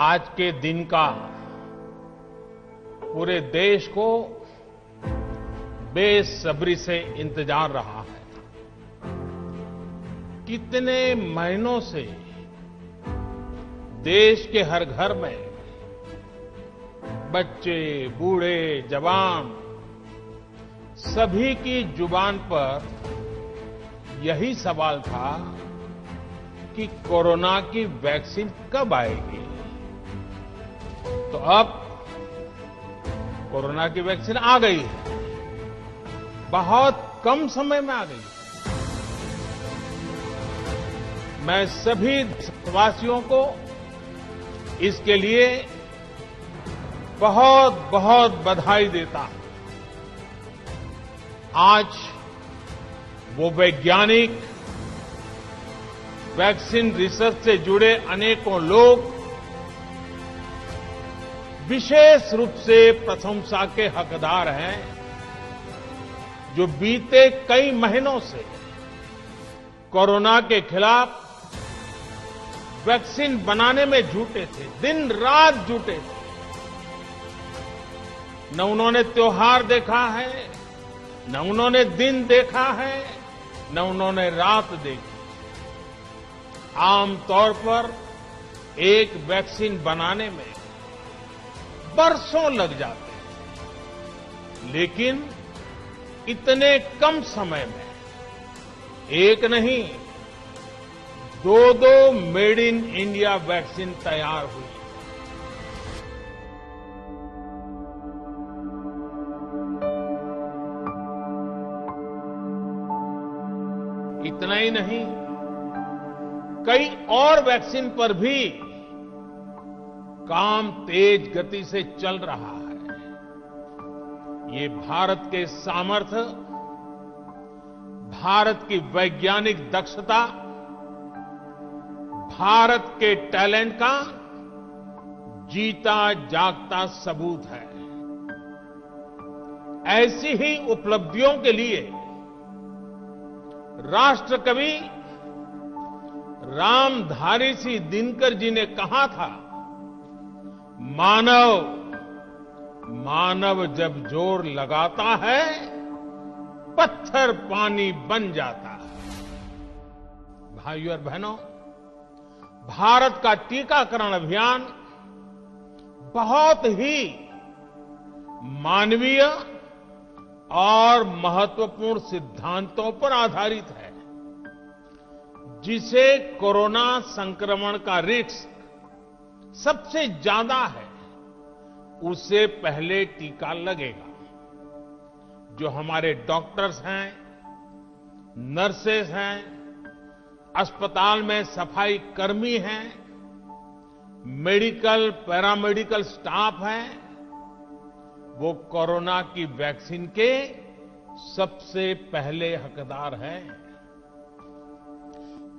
आज के दिन का पूरे देश को बेसब्री से इंतजार रहा है। कितने महीनों से देश के हर घर में बच्चे, बूढ़े, जवान सभी की जुबान पर यही सवाल था कि कोरोना की वैक्सीन कब आएगी। तो अब कोरोना की वैक्सीन आ गई है, बहुत कम समय में आ गई। मैं सभी देशवासियों को इसके लिए बहुत बहुत बधाई देता हूं। आज वो वैज्ञानिक, वैक्सीन रिसर्च से जुड़े अनेकों लोग विशेष रूप से प्रशंसा के हकदार हैं, जो बीते कई महीनों से कोरोना के खिलाफ वैक्सीन बनाने में जुटे थे, दिन रात जुटे थे। न उन्होंने त्योहार देखा है, न उन्होंने दिन देखा है, न उन्होंने रात देखी। आमतौर पर एक वैक्सीन बनाने में बरसों लग जाते हैं, लेकिन इतने कम समय में एक नहीं, दो मेड इन इंडिया वैक्सीन तैयार हुई। इतना ही नहीं, कई और वैक्सीन पर भी काम तेज गति से चल रहा है। ये भारत के सामर्थ्य, भारत की वैज्ञानिक दक्षता, भारत के टैलेंट का जीता जागता सबूत है। ऐसी ही उपलब्धियों के लिए राष्ट्रकवि रामधारी सिंह दिनकर जी ने कहा था, मानव जब जोर लगाता है, पत्थर पानी बन जाता है। भाइयों और बहनों, भारत का टीकाकरण अभियान बहुत ही मानवीय और महत्वपूर्ण सिद्धांतों पर आधारित है। जिसे कोरोना संक्रमण का रिस्क सबसे ज्यादा है, उसे पहले टीका लगेगा। जो हमारे डॉक्टर्स हैं, नर्सेस हैं, अस्पताल में सफाई कर्मी हैं, मेडिकल, पैरामेडिकल स्टाफ हैं, वो कोरोना की वैक्सीन के सबसे पहले हकदार हैं।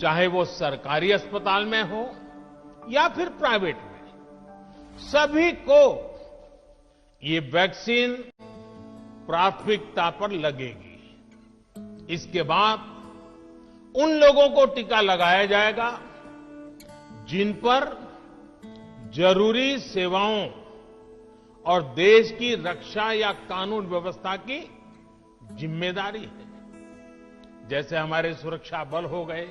चाहे वो सरकारी अस्पताल में हो या फिर प्राइवेट में, सभी को ये वैक्सीन प्राथमिकता पर लगेगी। इसके बाद उन लोगों को टीका लगाया जाएगा जिन पर जरूरी सेवाओं और देश की रक्षा या कानून व्यवस्था की जिम्मेदारी है। जैसे हमारे सुरक्षा बल हो गए,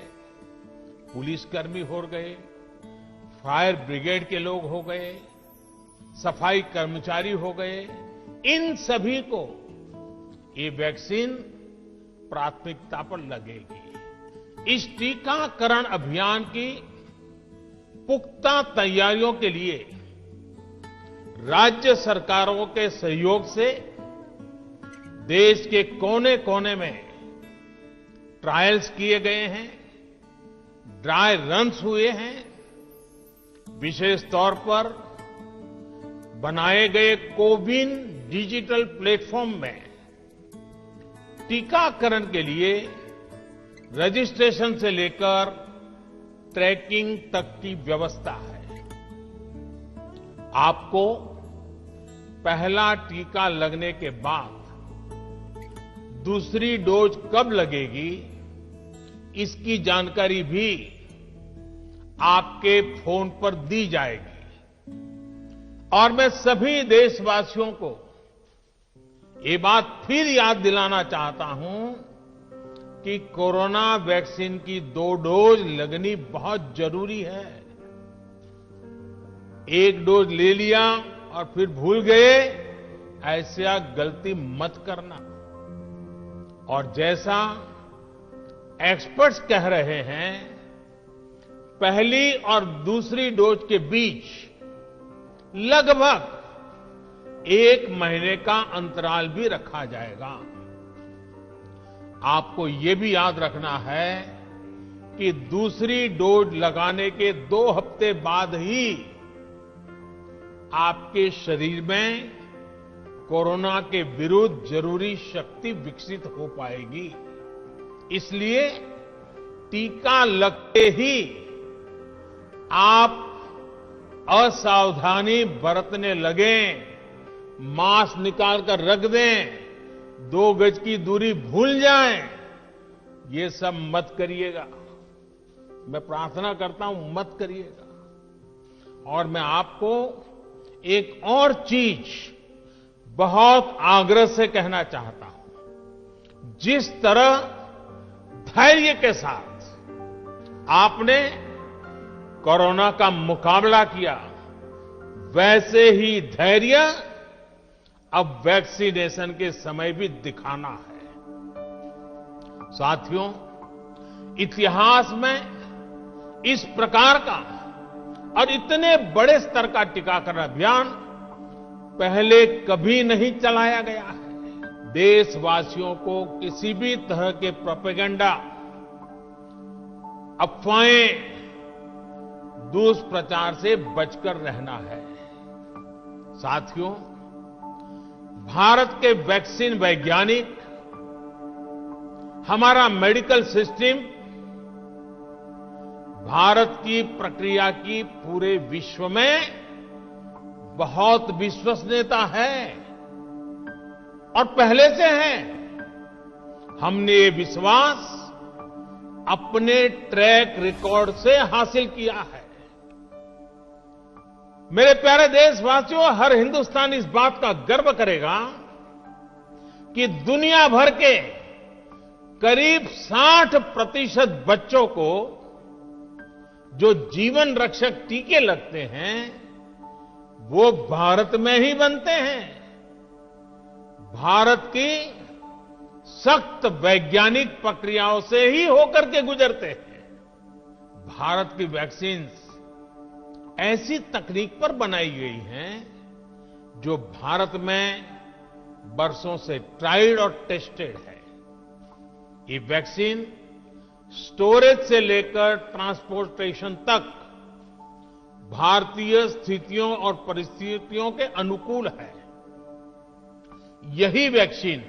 पुलिसकर्मी हो गए, फायर ब्रिगेड के लोग हो गए, सफाई कर्मचारी हो गए, इन सभी को ये वैक्सीन प्राथमिकता पर लगेगी। इस टीकाकरण अभियान की पुख्ता तैयारियों के लिए राज्य सरकारों के सहयोग से देश के कोने कोने में ट्रायल्स किए गए हैं, ड्राई रन्स हुए हैं। विशेष तौर पर बनाए गए कोविन डिजिटल प्लेटफॉर्म में टीकाकरण के लिए रजिस्ट्रेशन से लेकर ट्रैकिंग तक की व्यवस्था है। आपको पहला टीका लगने के बाद दूसरी डोज कब लगेगी, इसकी जानकारी भी आपके फोन पर दी जाएगी। और मैं सभी देशवासियों को ये बात फिर याद दिलाना चाहता हूं कि कोरोना वैक्सीन की 2 डोज लगनी बहुत जरूरी है। 1 डोज ले लिया और फिर भूल गए, ऐसा गलती मत करना। और जैसा एक्सपर्ट्स कह रहे हैं, पहली और दूसरी डोज के बीच लगभग 1 महीने का अंतराल भी रखा जाएगा। आपको ये भी याद रखना है कि दूसरी डोज लगाने के 2 हफ्ते बाद ही आपके शरीर में कोरोना के विरुद्ध जरूरी शक्ति विकसित हो पाएगी। इसलिए टीका लगते ही आप असावधानी बरतने लगें, मास्क निकालकर रख दें, 2 गज की दूरी भूल जाएं, ये सब मत करिएगा। मैं प्रार्थना करता हूं, मत करिएगा। और मैं आपको एक और चीज बहुत आग्रह से कहना चाहता हूं। जिस तरह धैर्य के साथ आपने कोरोना का मुकाबला किया, वैसे ही धैर्य अब वैक्सीनेशन के समय भी दिखाना है। साथियों, इतिहास में इस प्रकार का और इतने बड़े स्तर का टीकाकरण अभियान पहले कभी नहीं चलाया गया है। देशवासियों को किसी भी तरह के प्रोपेगेंडा, अफवाहें, दुष्प्रचार से बचकर रहना है। साथियों, भारत के वैक्सीन वैज्ञानिक, हमारा मेडिकल सिस्टम भारत की प्रक्रिया की पूरे विश्व में बहुत विश्वसनीयता है और पहले से है। हमने ये विश्वास अपने ट्रैक रिकॉर्ड से हासिल किया है। मेरे प्यारे देशवासियों, हर हिंदुस्तानी इस बात का गर्व करेगा कि दुनिया भर के करीब 60% बच्चों को जो जीवन रक्षक टीके लगते हैं, वो भारत में ही बनते हैं। भारत की सख्त वैज्ञानिक प्रक्रियाओं से ही होकर के गुजरते हैं। भारत की वैक्सीन्स ऐसी तकनीक पर बनाई गई हैं जो भारत में बरसों से ट्राइड और टेस्टेड है। ये वैक्सीन स्टोरेज से लेकर ट्रांसपोर्टेशन तक भारतीय स्थितियों और परिस्थितियों के अनुकूल है। यही वैक्सीन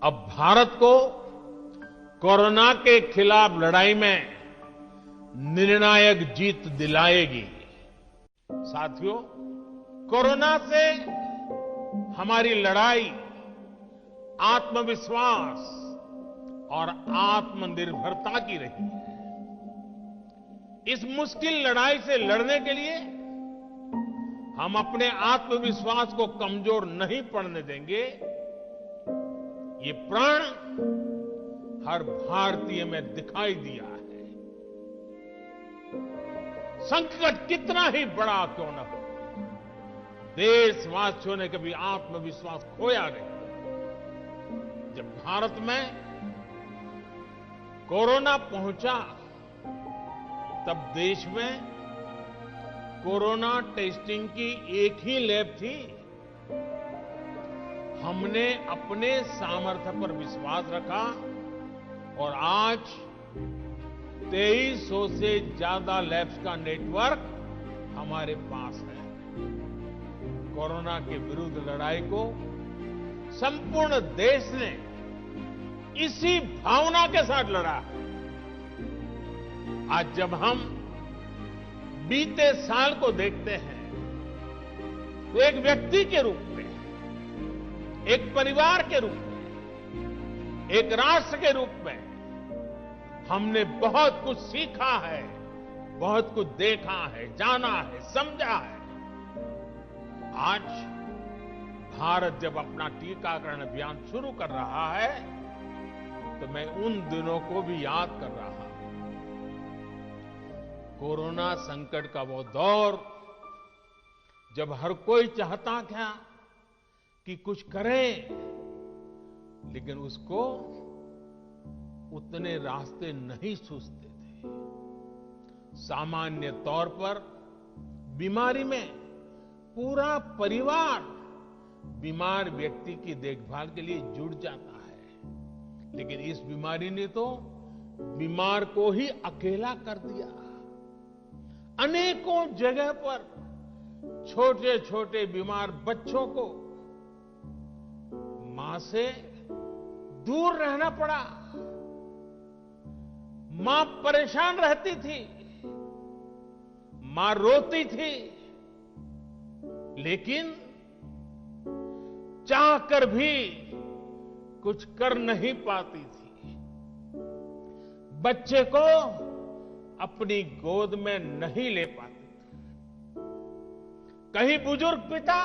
अब भारत को कोरोना के खिलाफ लड़ाई में निर्णायक जीत दिलाएगी। साथियों, कोरोना से हमारी लड़ाई आत्मविश्वास और आत्मनिर्भरता की रही है। इस मुश्किल लड़ाई से लड़ने के लिए हम अपने आत्मविश्वास को कमजोर नहीं पड़ने देंगे। ये प्रण हर भारतीय में दिखाई दिया है। संकट कितना ही बड़ा क्यों न हो, देशवासियों ने कभी आत्मविश्वास खोया नहीं। जब भारत में कोरोना पहुंचा, तब देश में कोरोना टेस्टिंग की एक ही लैब थी। हमने अपने सामर्थ्य पर विश्वास रखा और आज 2300 से ज्यादा लैब्स का नेटवर्क हमारे पास है। कोरोना के विरुद्ध लड़ाई को संपूर्ण देश ने इसी भावना के साथ लड़ा है। आज जब हम बीते साल को देखते हैं, तो एक व्यक्ति के रूप में, एक परिवार के रूप में, एक राष्ट्र के रूप में हमने बहुत कुछ सीखा है, बहुत कुछ देखा है, जाना है, समझा है। आज भारत जब अपना टीकाकरण अभियान शुरू कर रहा है तो मैं उन दिनों को भी याद कर रहा हूं। कोरोना संकट का वो दौर जब हर कोई चाहता था कि कुछ करें, लेकिन उसको उतने रास्ते नहीं सूझते थे। सामान्य तौर पर बीमारी में पूरा परिवार बीमार व्यक्ति की देखभाल के लिए जुट जाता है, लेकिन इस बीमारी ने तो बीमार को ही अकेला कर दिया। अनेकों जगह पर छोटे छोटे बीमार बच्चों को मां से दूर रहना पड़ा। मां परेशान रहती थी, मां रोती थी, लेकिन चाहकर भी कुछ कर नहीं पाती थी। बच्चे को अपनी गोद में नहीं ले पाती थी। कहीं बुजुर्ग पिता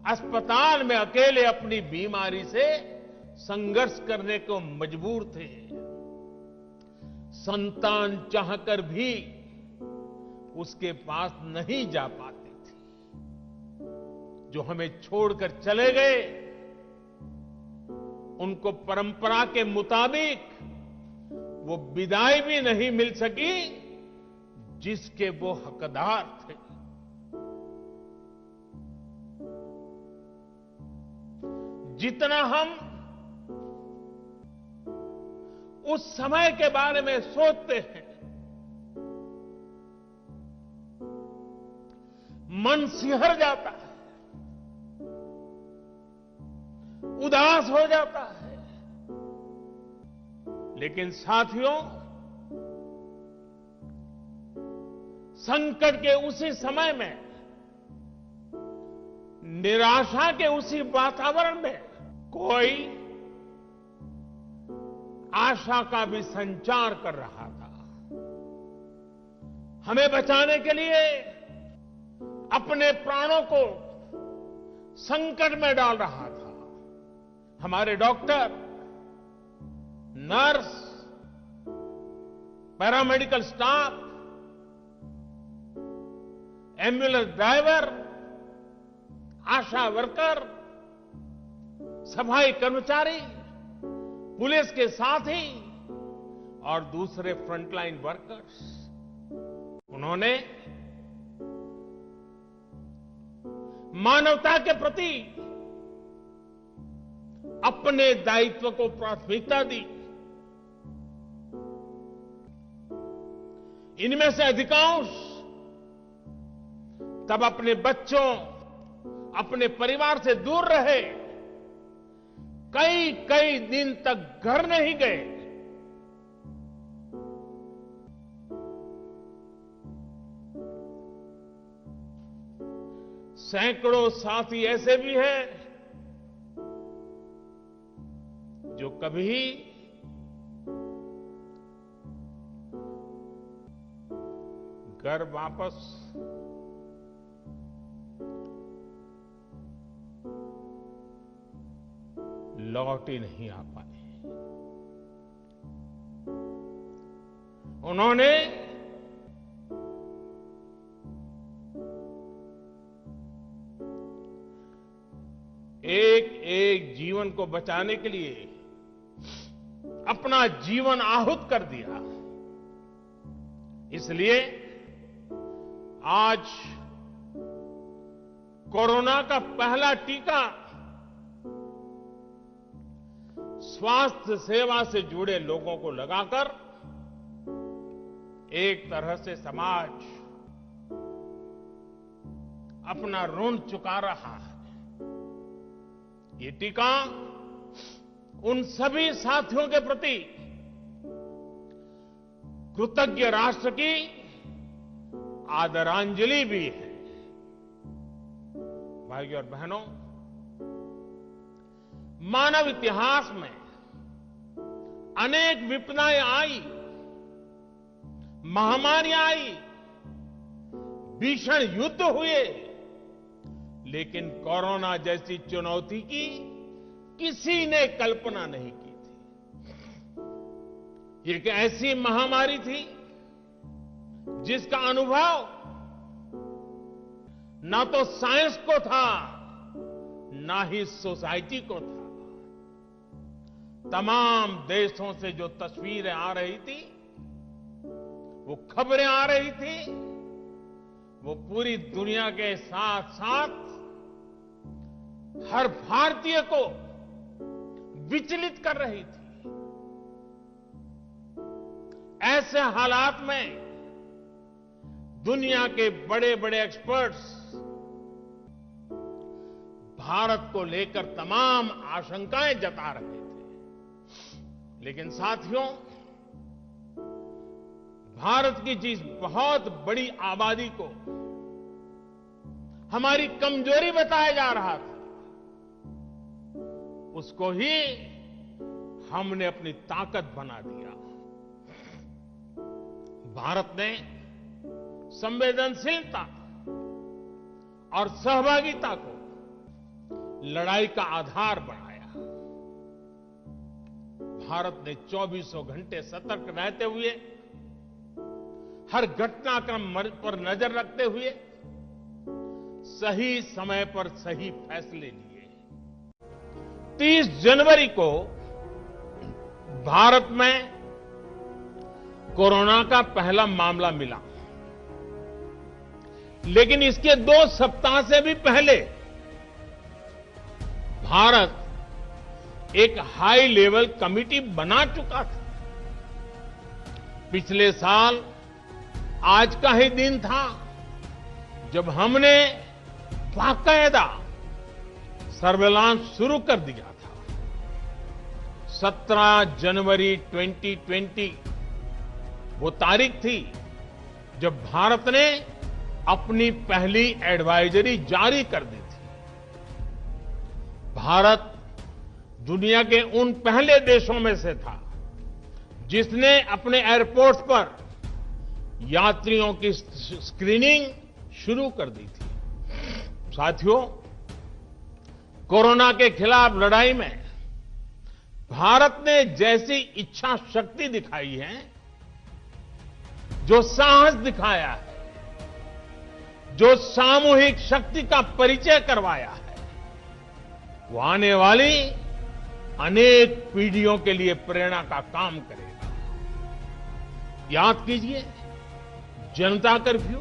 अस्पताल में अकेले अपनी बीमारी से संघर्ष करने को मजबूर थे। संतान चाहकर भी उसके पास नहीं जा पाती थी। जो हमें छोड़कर चले गए, उनको परंपरा के मुताबिक वो विदाई भी नहीं मिल सकी जिसके वो हकदार थे। जितना हम उस समय के बारे में सोचते हैं, मन सिहर जाता है, उदास हो जाता है। लेकिन साथियों, संकट के उसी समय में, निराशा के उसी वातावरण में कोई आशा का भी संचार कर रहा था। हमें बचाने के लिए अपने प्राणों को संकट में डाल रहा था। हमारे doctor, nurse, paramedical staff, ambulance driver, ASHA worker, सफाई कर्मचारी, पुलिस के साथी और दूसरे फ्रंटलाइन वर्कर्स, उन्होंने मानवता के प्रति अपने दायित्व को प्राथमिकता दी। इनमें से अधिकांश तब अपने बच्चों, अपने परिवार से दूर रहे, कई कई दिन तक घर नहीं गए। सैकड़ों साथी ऐसे भी हैं जो कभी घर वापस लौट ही नहीं आ पाए। उन्होंने एक एक जीवन को बचाने के लिए अपना जीवन आहूत कर दिया। इसलिए आज कोरोना का पहला टीका स्वास्थ्य सेवा से जुड़े लोगों को लगाकर एक तरह से समाज अपना ऋण चुका रहा है। ये टीका उन सभी साथियों के प्रति कृतज्ञ राष्ट्र की आदरांजलि भी है। भाइयों और बहनों, मानव इतिहास में अनेक विपदाएं आई, महामारियां आई, भीषण युद्ध हुए, लेकिन कोरोना जैसी चुनौती की किसी ने कल्पना नहीं की थी। ये एक ऐसी महामारी थी जिसका अनुभव ना तो साइंस को था, ना ही सोसाइटी को था। तमाम देशों से जो तस्वीरें आ रही थी, वो खबरें आ रही थी, वो पूरी दुनिया के साथ साथ हर भारतीय को विचलित कर रही थी। ऐसे हालात में दुनिया के बड़े बड़े एक्सपर्ट्स भारत को लेकर तमाम आशंकाएं जता रहे थे। लेकिन साथियों, भारत की जिस बहुत बड़ी आबादी को हमारी कमजोरी बताया जा रहा था, उसको ही हमने अपनी ताकत बना दिया। भारत ने संवेदनशीलता और सहभागिता को लड़ाई का आधार बनाया। भारत ने 24 घंटे सतर्क रहते हुए, हर घटनाक्रम पर नजर रखते हुए सही समय पर सही फैसले लिए। 30 जनवरी को भारत में कोरोना का पहला मामला मिला, लेकिन इसके 2 सप्ताह से भी पहले भारत एक हाई लेवल कमिटी बना चुका था। पिछले साल आज का ही दिन था जब हमने बाकायदा सर्वेलांस शुरू कर दिया था। 17 जनवरी 2020 वो तारीख थी जब भारत ने अपनी पहली एडवाइजरी जारी कर दी थी। भारत दुनिया के उन पहले देशों में से था जिसने अपने एयरपोर्ट्स पर यात्रियों की स्क्रीनिंग शुरू कर दी थी। साथियों, कोरोना के खिलाफ लड़ाई में भारत ने जैसी इच्छा शक्ति दिखाई है, जो साहस दिखाया है, जो सामूहिक शक्ति का परिचय करवाया है, वो आने वाली अनेक पीढ़ियों के लिए प्रेरणा का काम करेगा। याद कीजिए, जनता कर्फ्यू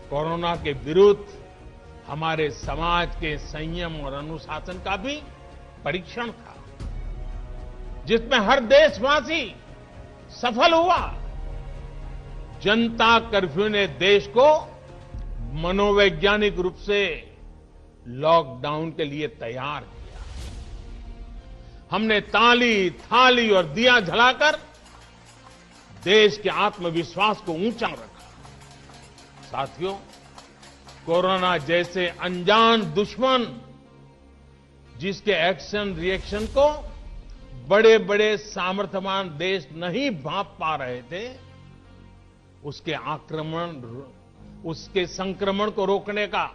कोरोना के विरुद्ध हमारे समाज के संयम और अनुशासन का भी परीक्षण था, जिसमें हर देशवासी सफल हुआ। जनता कर्फ्यू ने देश को मनोवैज्ञानिक रूप से लॉकडाउन के लिए तैयार किया। हमने ताली, थाली और दिया जलाकर देश के आत्मविश्वास को ऊंचा रखा। साथियों, कोरोना जैसे अनजान दुश्मन जिसके एक्शन रिएक्शन को बड़े बड़े सामर्थ्यवान देश नहीं भांप पा रहे थे, उसके संक्रमण को रोकने का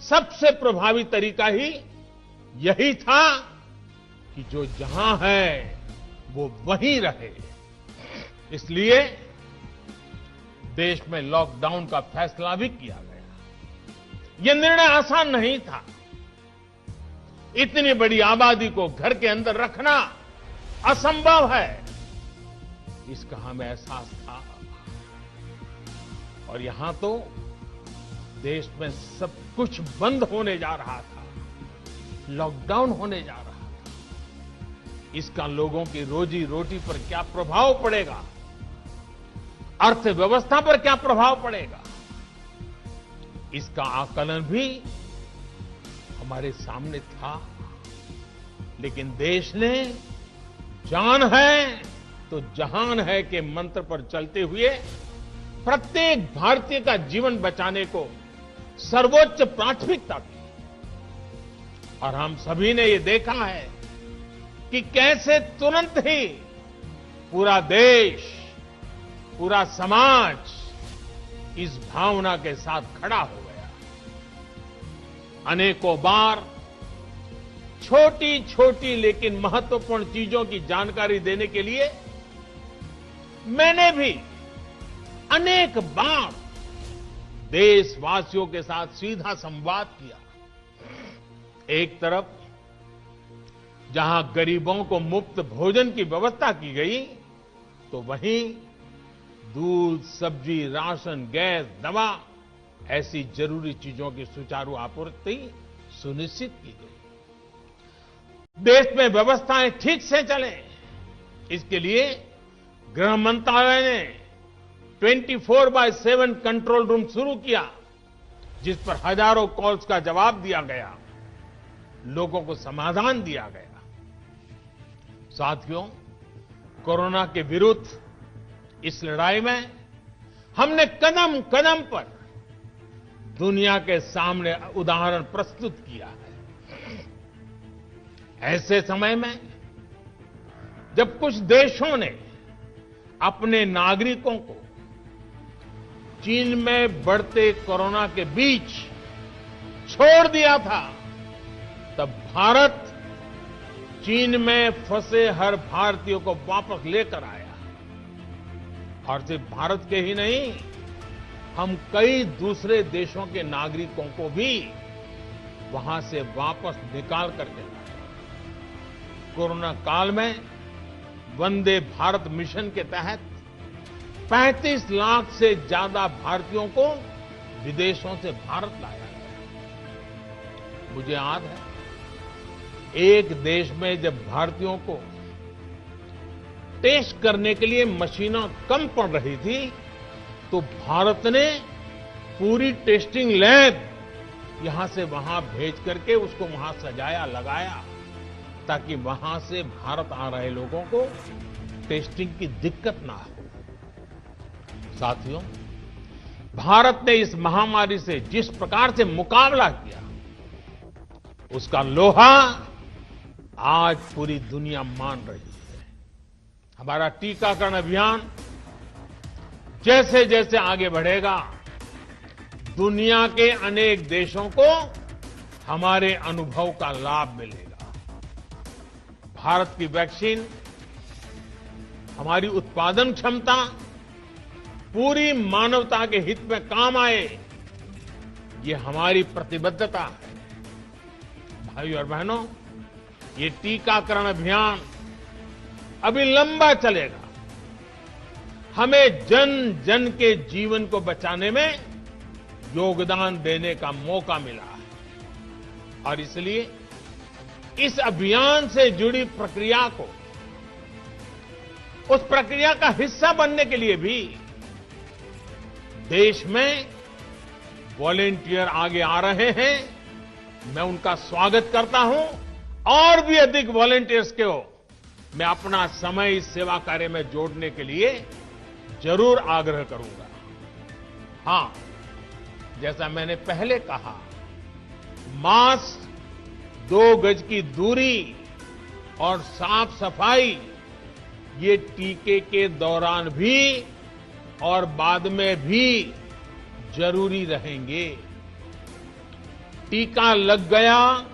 सबसे प्रभावी तरीका ही यही था कि जो जहां है वो वहीं रहे। इसलिए देश में लॉकडाउन का फैसला भी किया गया। यह निर्णय आसान नहीं था। इतनी बड़ी आबादी को घर के अंदर रखना असंभव है, इसका हमें एहसास था। और यहां तो देश में सब कुछ बंद होने जा रहा था, लॉकडाउन होने जा रहा था। इसका लोगों की रोजी रोटी पर क्या प्रभाव पड़ेगा, अर्थव्यवस्था पर क्या प्रभाव पड़ेगा, इसका आकलन भी हमारे सामने था। लेकिन देश ने जान है तो जहान है के मंत्र पर चलते हुए प्रत्येक भारतीय का जीवन बचाने को सर्वोच्च प्राथमिकता दी। और हम सभी ने ये देखा है कि कैसे तुरंत ही पूरा देश, पूरा समाज इस भावना के साथ खड़ा हो गया। अनेकों बार छोटी छोटी लेकिन महत्वपूर्ण चीजों की जानकारी देने के लिए मैंने भी अनेक बार देशवासियों के साथ सीधा संवाद किया। एक तरफ जहां गरीबों को मुफ्त भोजन की व्यवस्था की गई, तो वहीं दूध, सब्जी, राशन, गैस, दवा ऐसी जरूरी चीजों की सुचारू आपूर्ति सुनिश्चित की गई। देश में व्यवस्थाएं ठीक से चलें, इसके लिए गृह मंत्रालय ने 24/7 कंट्रोल रूम शुरू किया, जिस पर हजारों कॉल्स का जवाब दिया गया, लोगों को समाधान दिया गया। साथियों, कोरोना के विरुद्ध इस लड़ाई में हमने कदम कदम पर दुनिया के सामने उदाहरण प्रस्तुत किया है। ऐसे समय में जब कुछ देशों ने अपने नागरिकों को चीन में बढ़ते कोरोना के बीच छोड़ दिया था, तब भारत चीन में फंसे हर भारतीय को वापस लेकर आया। और सिर्फ भारत के ही नहीं, हम कई दूसरे देशों के नागरिकों को भी वहां से वापस निकाल करके लाए। कोरोना काल में वंदे भारत मिशन के तहत 35 लाख से ज्यादा भारतीयों को विदेशों से भारत लाया गया। मुझे याद है, एक देश में जब भारतीयों को टेस्ट करने के लिए मशीनें कम पड़ रही थी, तो भारत ने पूरी टेस्टिंग लैब यहां से वहां भेज करके उसको वहां सजाया, लगाया, ताकि वहां से भारत आ रहे लोगों को टेस्टिंग की दिक्कत ना हो। साथियों, भारत ने इस महामारी से जिस प्रकार से मुकाबला किया, उसका लोहा आज पूरी दुनिया मान रही है। हमारा टीकाकरण अभियान जैसे जैसे आगे बढ़ेगा, दुनिया के अनेक देशों को हमारे अनुभव का लाभ मिलेगा। भारत की वैक्सीन, हमारी उत्पादन क्षमता पूरी मानवता के हित में काम आए, ये हमारी प्रतिबद्धता है। भाइयों और बहनों, ये टीकाकरण अभियान अभी लंबा चलेगा। हमें जन जन के जीवन को बचाने में योगदान देने का मौका मिला है। और इसलिए इस अभियान से जुड़ी प्रक्रिया को, उस प्रक्रिया का हिस्सा बनने के लिए भी देश में वॉलेंटियर आगे आ रहे हैं। मैं उनका स्वागत करता हूं। और भी अधिक वॉलेंटियर्स को मैं अपना समय इस सेवा कार्य में जोड़ने के लिए जरूर आग्रह करूंगा। हां, जैसा मैंने पहले कहा, मास्क, 2 गज की दूरी और साफ सफाई, ये टीके के दौरान भी और बाद में भी जरूरी रहेंगे। टीका लग गया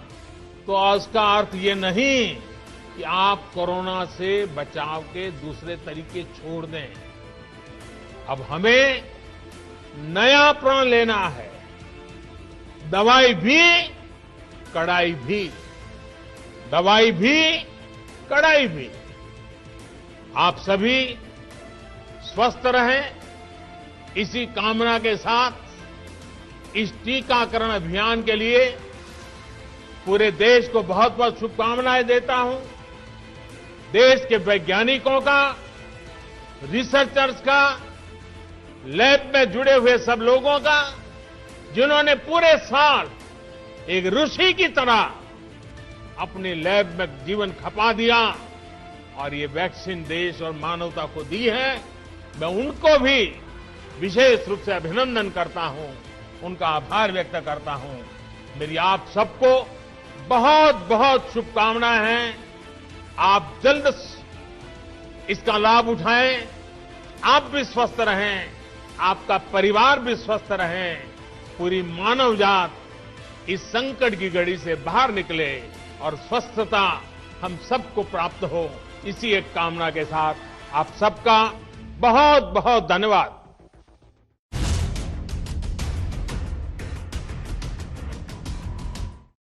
तो उसका अर्थ ये नहीं कि आप कोरोना से बचाव के दूसरे तरीके छोड़ दें। अब हमें नया प्रण लेना है। दवाई भी, कड़ाई भी। दवाई भी, कड़ाई भी। आप सभी स्वस्थ रहें, इसी कामना के साथ इस टीकाकरण अभियान के लिए पूरे देश को बहुत बहुत शुभकामनाएं देता हूं। देश के वैज्ञानिकों का, रिसर्चर्स का, लैब में जुड़े हुए सब लोगों का, जिन्होंने पूरे साल एक ऋषि की तरह अपनी लैब में जीवन खपा दिया और ये वैक्सीन देश और मानवता को दी है। मैं उनको भी विशेष रूप से अभिनंदन करता हूं, उनका आभार व्यक्त करता हूं। मेरी आप सबको बहुत बहुत शुभकामनाएं हैं। आप जल्द इसका लाभ उठाएं, आप भी स्वस्थ रहें, आपका परिवार भी स्वस्थ रहे, पूरी मानव जात इस संकट की घड़ी से बाहर निकले और स्वस्थता हम सबको प्राप्त हो, इसी एक कामना के साथ आप सबका बहुत बहुत धन्यवाद।